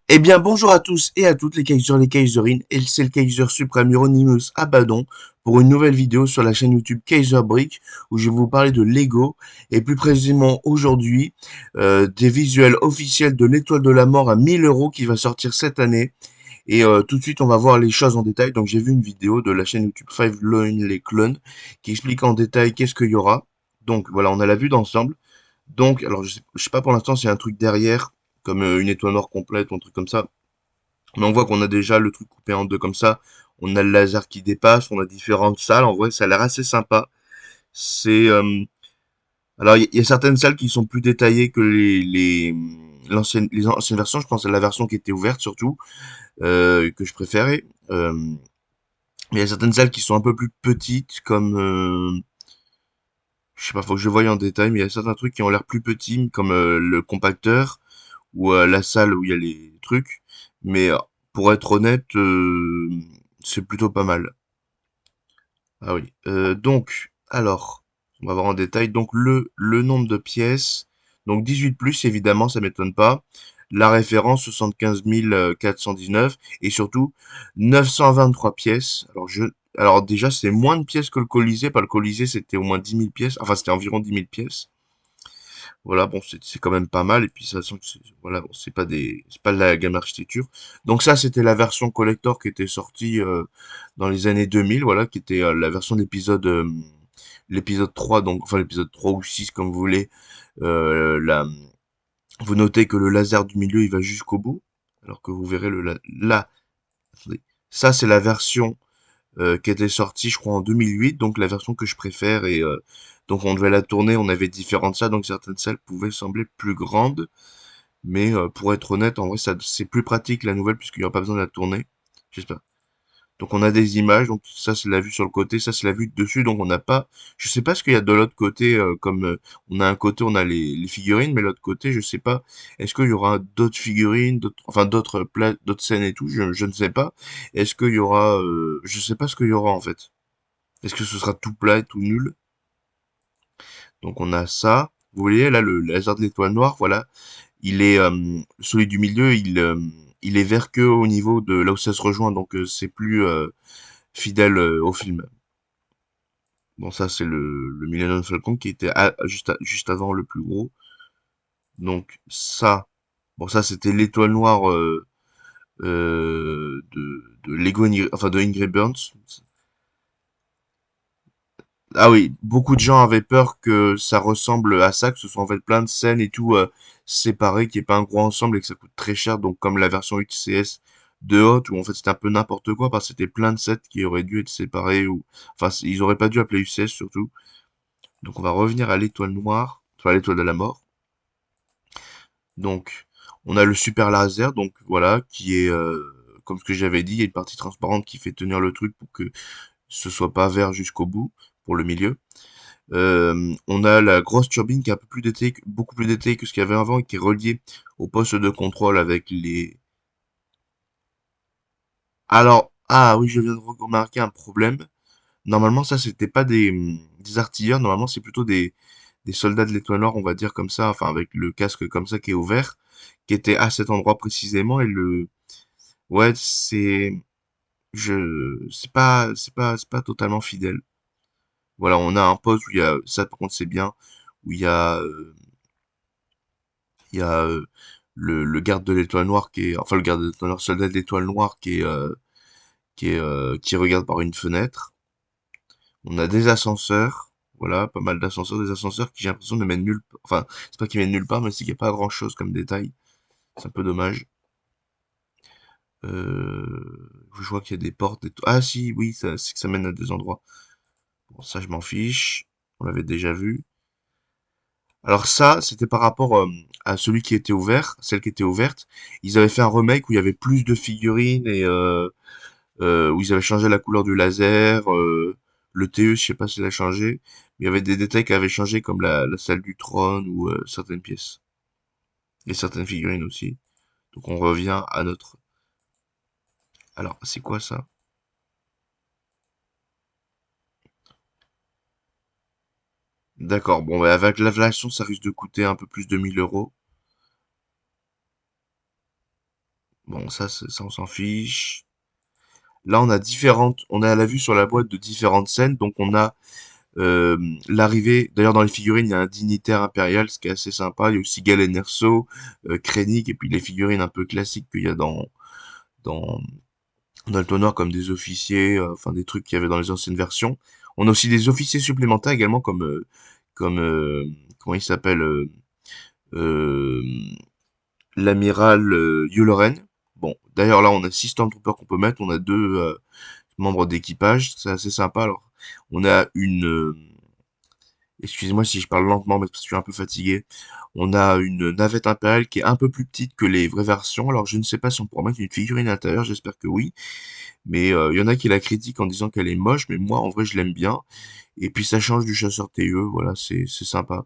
Eh bien, bonjour à tous et à toutes les Kaisers, les Kaiserines, et c'est le Kaiser suprême Euronymous Abaddon pour une nouvelle vidéo sur la chaîne YouTube Kaiser Brick où je vais vous parler de Lego et plus précisément aujourd'hui des visuels officiels de l'Étoile de la Mort à 1000 € qui va sortir cette année. Et tout de suite, on va voir les choses en détail. Donc, j'ai vu une vidéo de la chaîne YouTube Five Lonely Clones qui explique en détail qu'est-ce qu'il y aura. Donc, voilà, on a la vue d'ensemble. Donc, alors je sais pas pour l'instant s'il y a un truc derrière, comme une étoile noire complète ou un truc comme ça. Mais on voit qu'on a déjà le truc coupé en deux comme ça. On a le laser qui dépasse, on a différentes salles. En vrai, ça a l'air assez sympa. C'est alors il y a certaines salles qui sont plus détaillées que les anciennes versions. Je pense à la version qui était ouverte surtout, que je préférais. Mais il y a certaines salles qui sont un peu plus petites, comme je sais pas, faut que je voie en détail, mais il y a certains trucs qui ont l'air plus petits, comme le compacteur ou la salle où il y a les trucs. Mais pour être honnête, c'est plutôt pas mal. Ah oui. Donc, alors, on va voir en détail. Donc, le nombre de pièces. Donc, 18 plus, évidemment, ça m'étonne pas. La référence, 75 419. Et surtout, 923 pièces. Alors déjà, c'est moins de pièces que le Colisée. Pas le Colisée, c'était au moins 10 000 pièces. Enfin, c'était environ 10 000 pièces. Voilà, bon, c'est quand même pas mal. Et puis, ça sent que voilà, bon, c'est pas de la gamme architecture. Donc ça, c'était la version collector qui était sortie dans les années 2000, voilà, qui était la version d'épisode, l'épisode 3, donc, enfin, l'épisode 3 ou 6 comme vous voulez. La, vous notez que le laser du milieu, il va jusqu'au bout. Alors que vous verrez là, attendez. Ça, c'est la version qui était sortie, je crois, en 2008, donc la version que je préfère. Et donc, on devait la tourner, on avait différentes salles, donc certaines salles pouvaient sembler plus grandes. Mais pour être honnête, en vrai, ça, c'est plus pratique la nouvelle puisqu'il n'y aura pas besoin de la tourner. J'espère. Donc on a des images, donc ça c'est la vue sur le côté, ça c'est la vue de dessus, donc on n'a pas. Je sais pas ce qu'il y a de l'autre côté, comme on a un côté, on a les figurines, mais l'autre côté, je sais pas. Est-ce qu'il y aura d'autres figurines, enfin d'autres plats, d'autres scènes et tout, je ne sais pas. Est-ce qu'il y aura, je sais pas ce qu'il y aura en fait. Est-ce que ce sera tout plat et tout nul? Donc on a ça. Vous voyez là le laser de l'étoile noire, voilà. Il est celui du milieu, il est vert que au niveau de là où ça se rejoint, donc c'est plus fidèle au film. Bon, ça c'est le Millennium Falcon qui était juste avant le plus gros. Donc ça, bon ça c'était l'étoile noire de Lego, enfin de Ingrid Burns. Ah oui, beaucoup de gens avaient peur que ça ressemble à ça, que ce soit en fait plein de scènes et tout séparées, qu'il n'y ait pas un gros ensemble et que ça coûte très cher, donc comme la version UTCS de Hot, où en fait c'était un peu n'importe quoi, parce que c'était plein de sets qui auraient dû être séparés, ou enfin ils auraient pas dû appeler UCS surtout. Donc on va revenir à l'étoile noire, enfin à l'étoile de la mort. Donc on a le super laser, donc voilà, qui est comme ce que j'avais dit, il y a une partie transparente qui fait tenir le truc pour que ce soit pas vert jusqu'au bout, pour le milieu. On a la grosse turbine qui est un peu plus détaillée, beaucoup plus détaillée que ce qu'il y avait avant et qui est reliée au poste de contrôle avec les... Alors, ah oui, je viens de remarquer un problème. Normalement, ça, c'était pas des artilleurs, normalement, c'est plutôt des soldats de l'étoile noire, on va dire comme ça, enfin, avec le casque comme ça qui est ouvert, qui était à cet endroit précisément, et le... Ouais, c'est pas totalement fidèle. Voilà, on a un poste où il y a, ça par contre c'est bien, où il y a le garde de l'étoile noire qui est, enfin le garde de l'étoile noire, soldat de l'étoile noire qui regarde par une fenêtre. On a des ascenseurs, voilà, pas mal d'ascenseurs, des ascenseurs qui j'ai l'impression ne mènent nulle part. Enfin, c'est pas qu'ils mènent nulle part, mais c'est qu'il n'y a pas grand chose comme détail. C'est un peu dommage. Je vois qu'il y a des portes et tout. Ah si, oui, c'est que ça mène à des endroits. Bon, ça je m'en fiche. On l'avait déjà vu. Alors ça, c'était par rapport à celui qui était ouvert, celle qui était ouverte. Ils avaient fait un remake où il y avait plus de figurines et où ils avaient changé la couleur du laser, le TE, je sais pas s'il a changé, mais il y avait des détails qui avaient changé comme la salle du trône ou certaines pièces et certaines figurines aussi. Donc on revient à notre. Alors c'est quoi ça? D'accord. Bon, bah, avec l'inflation, ça risque de coûter un peu plus de 1000 euros. Bon, ça on s'en fiche. Là, on a la vue sur la boîte de différentes scènes. Donc, on a euh, l'arrivée. D'ailleurs, dans les figurines, il y a un dignitaire impérial, ce qui est assez sympa. Il y a aussi Galen Erso, Krennic, et puis les figurines un peu classiques qu'il y a dans, dans le tonneau, comme des officiers, enfin des trucs qu'il y avait dans les anciennes versions. On a aussi des officiers supplémentaires également, comme comment il s'appelle, euh, l'amiral Yul Loren. Bon, d'ailleurs là, on a 6 Stormtroopers qu'on peut mettre. On a 2 membres d'équipage, c'est assez sympa. Alors, on a excusez-moi si je parle lentement, mais parce que je suis un peu fatigué. On a une navette impériale qui est un peu plus petite que les vraies versions. Alors, je ne sais pas si on pourra mettre une figurine à l'intérieur, j'espère que oui. Mais il y en a qui la critiquent en disant qu'elle est moche, mais moi, en vrai, je l'aime bien. Et puis, ça change du chasseur TE, voilà, c'est sympa.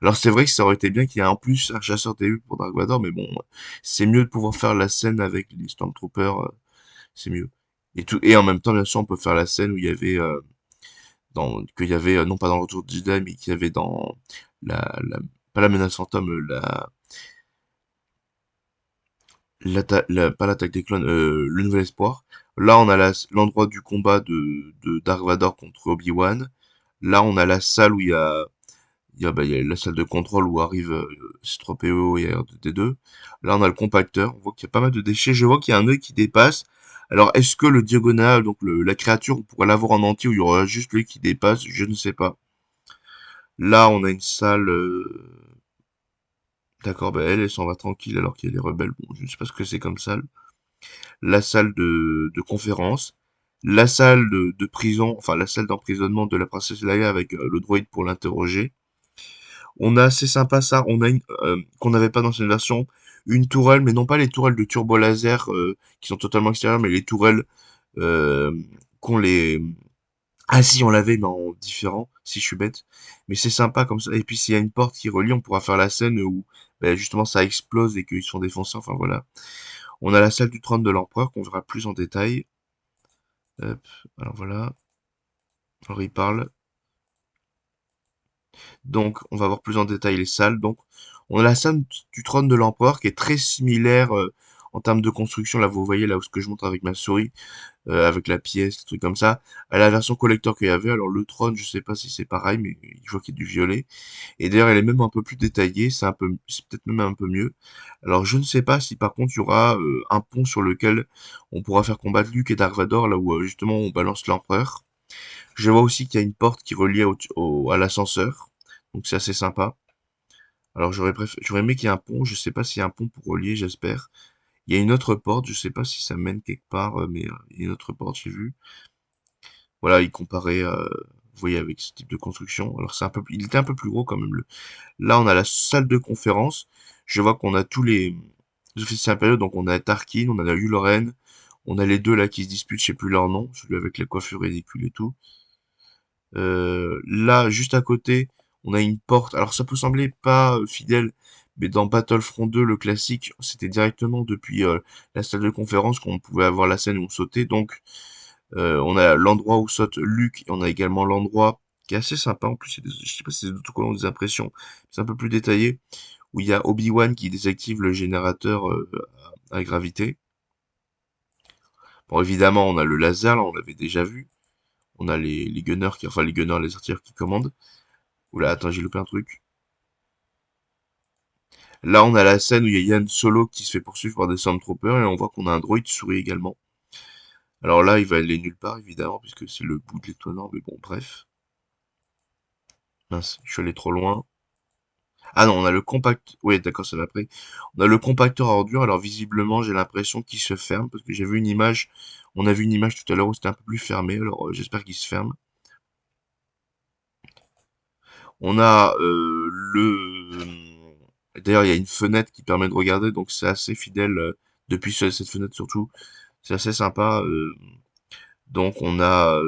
Alors, c'est vrai que ça aurait été bien qu'il y ait en plus un chasseur TE pour Dark Vador, mais bon, c'est mieux de pouvoir faire la scène avec les Stormtroopers, c'est mieux. Et en même temps, bien sûr, on peut faire la scène où il y avait qu'il y avait, non pas dans le Retour de Jedi, mais qu'il y avait dans pas la menace fantôme, pas l'attaque des clones, le nouvel espoir. Là, on a l'endroit du combat de Dark Vador contre Obi-Wan. Là, on a la salle où il y a la salle de contrôle où arrive C-3PO et R2D2. Là, on a le compacteur. On voit qu'il y a pas mal de déchets. Je vois qu'il y a un œil qui dépasse. Alors, est-ce que le diagonal, donc la créature, on pourrait l'avoir en entier ou il y aura juste l'œil qui dépasse? Je ne sais pas. Là, on a une salle. D'accord, bah elle s'en va tranquille alors qu'il y a des rebelles. Bon, je ne sais pas ce que c'est comme salle. La salle de conférence. La salle de prison, enfin la salle d'emprisonnement de la princesse Leia avec le droïde pour l'interroger. On a, c'est sympa ça, on a une qu'on n'avait pas dans cette version, une tourelle, mais non pas les tourelles de turbo laser qui sont totalement extérieures, mais les tourelles euh, qu'on les, ah si, on l'avait, mais en différent, si je suis bête. Mais c'est sympa comme ça. Et puis s'il y a une porte qui relie, on pourra faire la scène où ben, justement ça explose et qu'ils se font défoncer. Enfin voilà. On a la salle du trône de l'empereur qu'on verra plus en détail. Hop, alors voilà. Alors il parle. Donc on va voir plus en détail les salles. Donc on a la salle du trône de l'empereur qui est très similaire en termes de construction. Là vous voyez là où ce que je montre avec ma souris. Avec la pièce, des trucs comme ça. À la version collector qu'il y avait, alors le trône, je sais pas si c'est pareil, mais je vois qu'il y a du violet. Et d'ailleurs, elle est même un peu plus détaillée, c'est peut-être même un peu mieux. Alors, je ne sais pas si par contre il y aura un pont sur lequel on pourra faire combattre Luke et Dark Vador, là où justement on balance l'empereur. Je vois aussi qu'il y a une porte qui relie à l'ascenseur, donc c'est assez sympa. Alors j'aurais aimé qu'il y ait un pont, je sais pas s'il y a un pont pour relier, j'espère. Il y a une autre porte, je sais pas si ça mène quelque part, mais il y a une autre porte, j'ai vu. Voilà, il comparait, vous voyez, avec ce type de construction. Alors il était un peu plus gros quand même. Là, on a la salle de conférence. Je vois qu'on a tous les officiers impériaux. Donc, on a Tarkin, on a Yul Loren, on a les deux là qui se disputent, je sais plus leur nom, celui avec les coiffures ridicules et tout. Là, juste à côté, on a une porte. Alors, ça peut sembler pas fidèle, mais dans Battlefront 2, le classique, c'était directement depuis la salle de conférence qu'on pouvait avoir la scène où on sautait. Donc, on a l'endroit où saute Luke, et on a également l'endroit qui est assez sympa. En plus, je sais pas si c'est des autocollants ou des impressions, c'est un peu plus détaillé, où il y a Obi-Wan qui désactive le générateur à gravité. Bon, évidemment, on a le laser, là, on l'avait déjà vu. On a les gunners, enfin les gunners, les artilleurs qui commandent. Oula, attends, j'ai loupé un truc. Là, on a la scène où il y a Yann Solo qui se fait poursuivre par des Stormtroopers, et on voit qu'on a un droïde souris également. Alors là, il va aller nulle part, évidemment, puisque c'est le bout de l'étoile, mais bon, bref. Mince, je suis allé trop loin. Ah non, on a le compact. Oui, d'accord, ça va après. On a le compacteur à ordures. Alors visiblement, j'ai l'impression qu'il se ferme parce que j'ai vu une image. On a vu une image tout à l'heure où c'était un peu plus fermé. Alors j'espère qu'il se ferme. On a D'ailleurs, il y a une fenêtre qui permet de regarder, donc c'est assez fidèle depuis cette fenêtre surtout. C'est assez sympa. Donc on a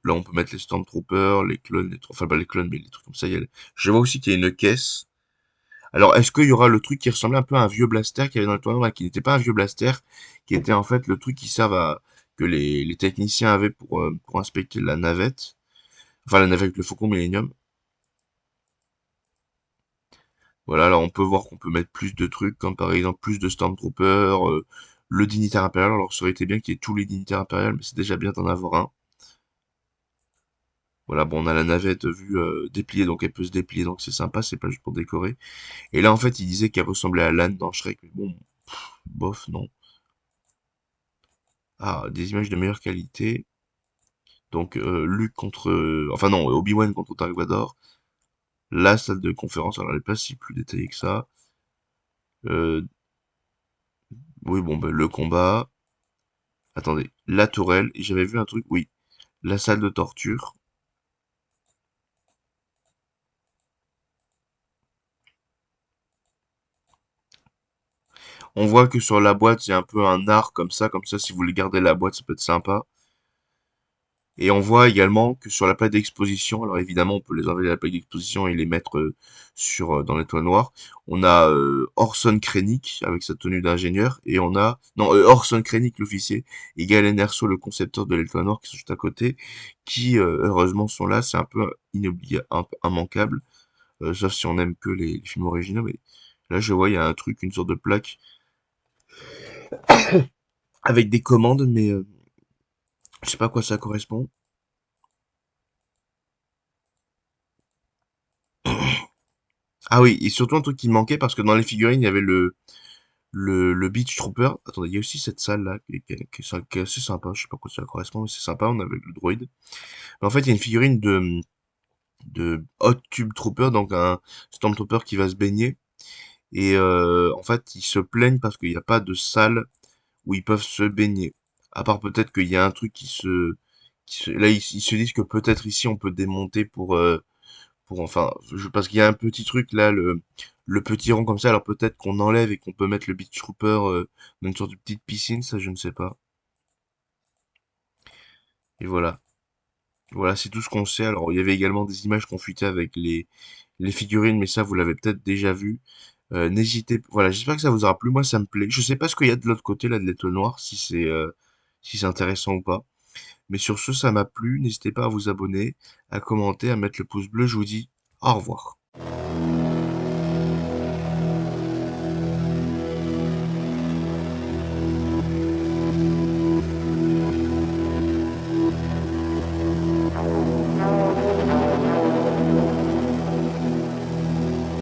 là, on peut mettre les Stormtroopers, les clones, enfin pas les clones, mais les trucs comme ça. Je vois aussi qu'il y a une caisse. Alors, est-ce qu'il y aura le truc qui ressemblait un peu à un vieux blaster qu'il y avait dans le tournoi, qui n'était pas un vieux blaster, qui était en fait le truc qui servent à que les techniciens avaient pour inspecter la navette, enfin la navette avec le Faucon Millennium. Voilà, alors on peut voir qu'on peut mettre plus de trucs, comme par exemple plus de Stormtroopers, le dignitaire impérial. Alors ça aurait été bien qu'il y ait tous les dignitaires impériaux, mais c'est déjà bien d'en avoir un. Voilà, bon, on a la navette vue dépliée, donc elle peut se déplier, donc c'est sympa, c'est pas juste pour décorer. Et là, en fait, il disait qu'elle ressemblait à l'âne dans Shrek, mais bon, bof, non. Ah, des images de meilleure qualité. Donc, Luke contre... enfin non, Obi-Wan contre Dark Vador. La salle de conférence, alors elle est pas si plus détaillée que ça. Euh, oui, bon, ben, le combat. Attendez, la tourelle. Et j'avais vu un truc, oui. La salle de torture. On voit que sur la boîte, il y a un peu un art comme ça, si vous voulez garder la boîte, ça peut être sympa. Et on voit également que sur la plaque d'exposition, alors évidemment on peut les enlever de la plaque d'exposition et les mettre dans l'étoile noire. On a Orson Krennic avec sa tenue d'ingénieur et on a non Orson Krennic l'officier et Galen Erso le concepteur de l'étoile noire qui sont juste à côté, qui heureusement sont là. C'est un peu inoubliable, un peu immanquable, sauf si on aime que les films originaux. Mais là je vois il y a un truc, une sorte de plaque avec des commandes, mais je sais pas à quoi ça correspond. Ah oui, et surtout un truc qui me manquait parce que dans les figurines il y avait le Beach Trooper. Attendez, il y a aussi cette salle là qui est assez sympa. Je sais pas quoi ça correspond, mais c'est sympa. On avait le droïde. Mais en fait, il y a une figurine de Hot Tube Trooper, donc un Stormtrooper qui va se baigner. Et en fait, ils se plaignent parce qu'il n'y a pas de salle où ils peuvent se baigner. À part peut-être qu'il y a un truc là, ils se disent que peut-être ici on peut démonter pour enfin, parce qu'il y a un petit truc là, le petit rond comme ça, alors peut-être qu'on enlève et qu'on peut mettre le Beach Trooper dans une sorte de petite piscine, ça je ne sais pas. Et voilà. Voilà, c'est tout ce qu'on sait. Alors il y avait également des images qu'on fuitait avec les figurines, mais ça vous l'avez peut-être déjà vu. N'hésitez, voilà, j'espère que ça vous aura plu. Moi ça me plaît. Je sais pas ce qu'il y a de l'autre côté là de l'étoile noire, si c'est intéressant ou pas. Mais sur ce, ça m'a plu. N'hésitez pas à vous abonner, à commenter, à mettre le pouce bleu. Je vous dis au revoir.